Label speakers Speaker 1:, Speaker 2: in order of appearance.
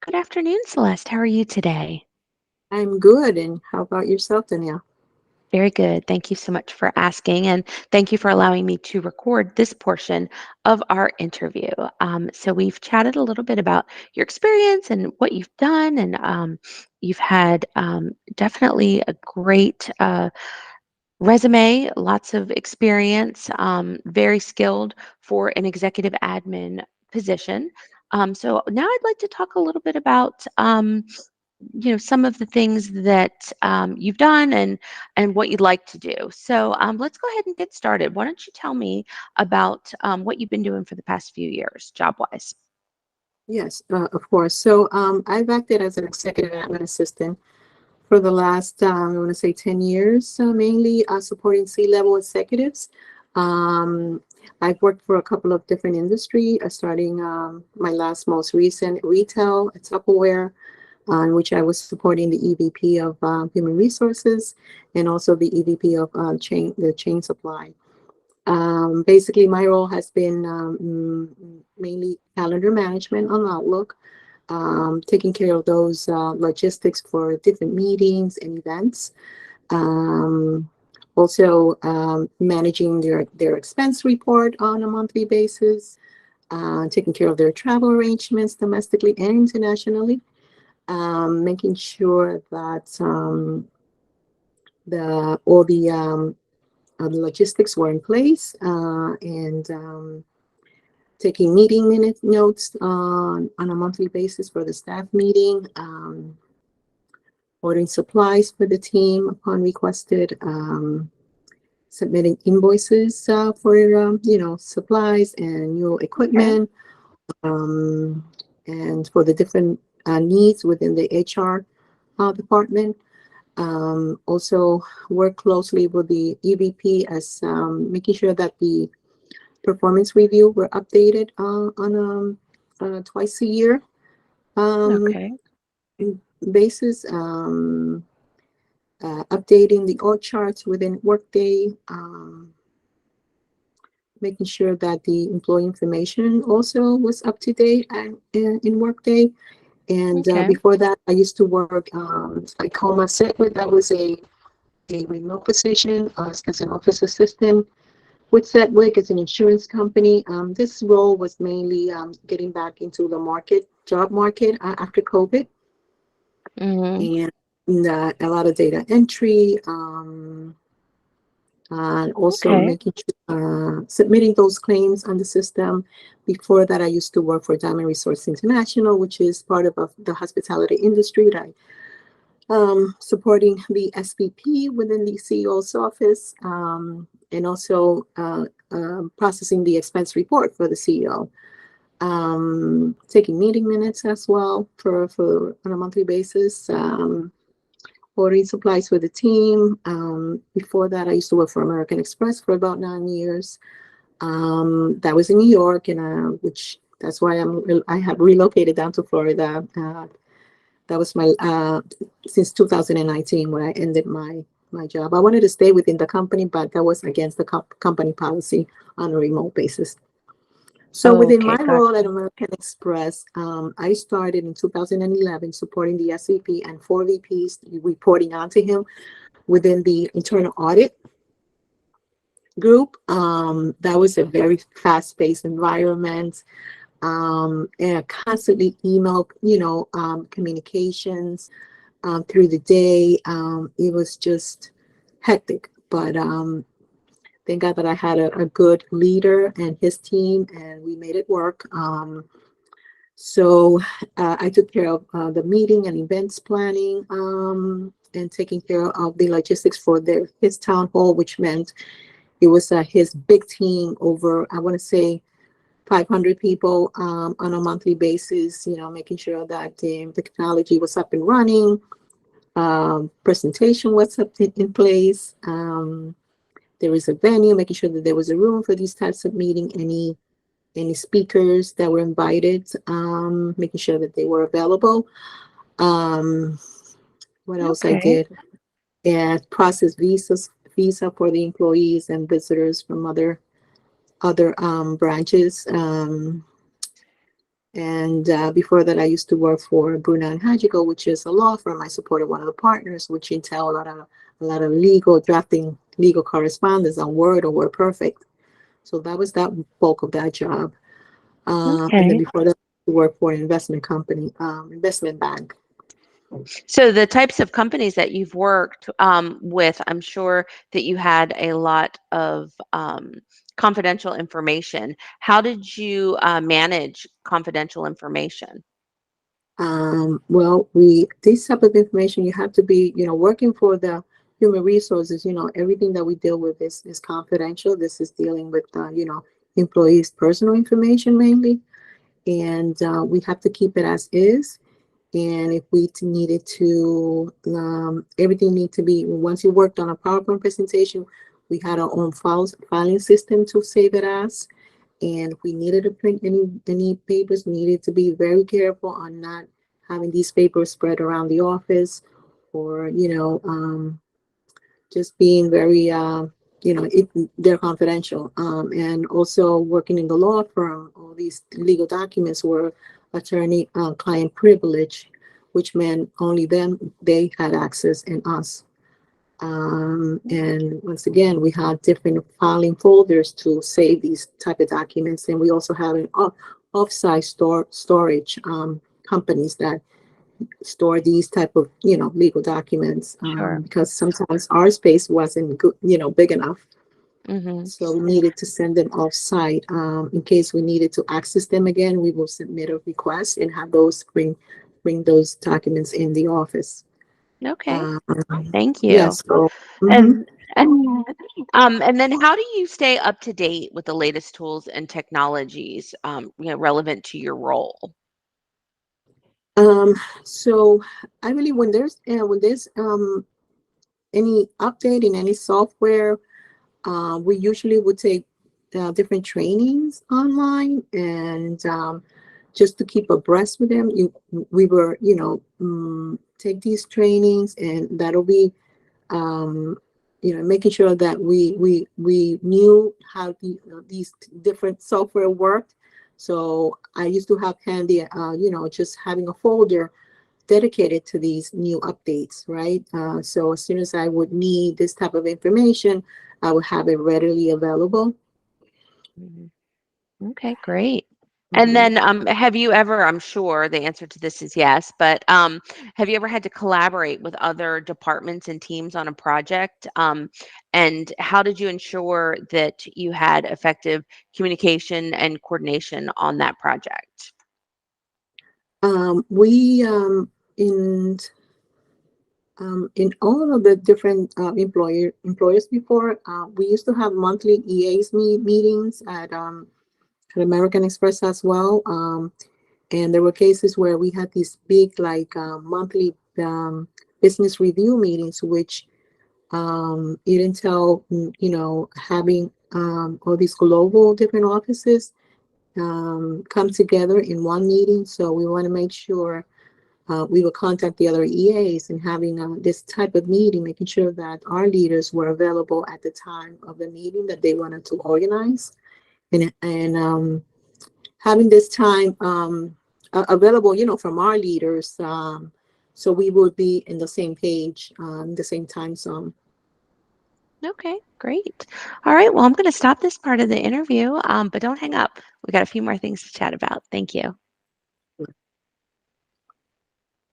Speaker 1: Good afternoon, Celeste. How are you today?
Speaker 2: I'm good. And how about yourself, Danielle?
Speaker 1: Very good. Thank you so much for asking. And thank you for allowing me to record this portion of our interview. So, we've chatted a little bit about your experience and what you've done. And you've had definitely a great resume, lots of experience, very skilled for an executive admin position. So, now I'd like to talk a little bit about. Some of the things that you've done and what you'd like to do. So let's go ahead and get started. Why don't you tell me about what you've been doing for the past few years, job wise?
Speaker 2: Yes, of course. So I've acted as an executive admin assistant for the last, I want to say 10 years, mainly supporting C-level executives. Um, I've worked for a couple of different industries, starting my most recent retail at Tupperware, in which I was supporting the EVP of Human Resources and also the EVP of chain supply. Basically, my role has been mainly calendar management on Outlook, taking care of those logistics for different meetings and events. Um, Also, managing their expense report on a monthly basis, taking care of their travel arrangements domestically and internationally, making sure that the logistics were in place, and taking meeting minute notes on a monthly basis for the staff meeting, ordering supplies for the team upon requested, submitting invoices for supplies and new
Speaker 1: Okay.
Speaker 2: equipment, um, and for the different needs within the HR department. Also work closely with the EVP as making sure that the performance review were updated on a twice a year um,
Speaker 1: Okay.
Speaker 2: basis, updating the org charts within Workday, making sure that the employee information also was up to date and in Workday. And
Speaker 1: Okay.
Speaker 2: before that, I used to work I call my secret. That was a remote position as an office assistant with Sedgwick. It's an insurance company. This role was mainly getting back into the job market after COVID,
Speaker 1: Hmm.
Speaker 2: and a lot of data entry, and also
Speaker 1: Okay.
Speaker 2: making submitting those claims on the system. Before that, I used to work for Diamond Resorts International, which is part of the hospitality industry. That supporting the SVP within the CEO's office, and also processing the expense report for the CEO, taking meeting minutes as well for on a monthly basis, ordering supplies for the team. Before that, I used to work for American Express for about 9 years. That was in New York, and which that's why I have relocated down to Florida. That was my since 2019 when I ended my job. I wanted to stay within the company, but that was against the company policy on a remote basis. So within
Speaker 1: Okay.
Speaker 2: my role at
Speaker 1: Gotcha.
Speaker 2: American Express, I started in 2011 supporting the SVP and four VPs reporting onto him within the internal audit group. That was a very fast-paced environment, and constantly email, communications through the day. It was just hectic, but thank God that I had a good leader and his team, and we made it work. So I took care of the meeting and events planning, and taking care of the logistics for his town hall, which meant it was his big team over, I want to say, 500 people on a monthly basis, making sure that the technology was up and running, presentation was up in place. There was a venue, making sure that there was a room for these types of meeting, any speakers that were invited, making sure that they were available. Um, what else I
Speaker 1: Okay.
Speaker 2: did? And process visa for the employees and visitors from other branches. And before that, I used to work for Bruna and Hajigo, which is a law firm. I supported one of the partners, which entail a lot of legal drafting, legal correspondence on Word or Word Perfect. So that was that bulk of that job. And then
Speaker 1: Okay.
Speaker 2: before that, I worked for an investment company, investment bank.
Speaker 1: So the types of companies that you've worked with, I'm sure that you had a lot of confidential information. How did you manage confidential information?
Speaker 2: Well, this type of information, you have to be, working for the human resources. Everything that we deal with is confidential. This is dealing with, employees' personal information mainly, and we have to keep it as is. And if we needed to, everything need to be, once you worked on a PowerPoint presentation, we had our own filing system to save it as. And if we needed to print any papers, we needed to be very careful on not having these papers spread around the office, or just being very they're confidential. And also working in the law firm, all these legal documents were attorney client privilege, which meant only them, they had access, and us. And once again, we had different filing folders to save these type of documents. And we also have an off-site storage companies that store these type of, legal documents,
Speaker 1: Sure.
Speaker 2: because sometimes our space wasn't good, big enough.
Speaker 1: Hmm.
Speaker 2: So we needed to send them off-site. In case we needed to access them again, we will submit a request and have those bring those documents in the office.
Speaker 1: Okay.
Speaker 2: Um,
Speaker 1: Thank you.
Speaker 2: yes. So, mhm.
Speaker 1: And and then how do you stay up to date with the latest tools and technologies relevant to your role?
Speaker 2: Um, so I really, when there's any update in any software, we usually would take different trainings online, and just to keep abreast with them, we were, take these trainings, and that'll be, um, making sure that we knew how these different software worked. So I used to have handy, just having a folder dedicated to these new updates, right? So as soon as I would need this type of information, I would have it readily available.
Speaker 1: Mhm. Okay, great. And
Speaker 2: Mhm.
Speaker 1: then have you ever, I'm sure the answer to this is yes, but have you ever had to collaborate with other departments and teams on a project? And how did you ensure that you had effective communication and coordination on that project?
Speaker 2: We in all of the different employers before, we used to have monthly EAs meetings at American Express as well. And there were cases where we had these big, like, monthly business review meetings, which it entailed, having all these global different offices come together in one meeting. So we want to make sure we will contact the other EAs, and having this type of meeting, making sure that our leaders were available at the time of the meeting that they wanted to organize, and having this time available, from our leaders, so we would be in the same page, the same time zone.
Speaker 1: Okay, great. All right, well, I'm going to stop this part of the interview, but don't hang up. We got a few more things to chat about. Thank you.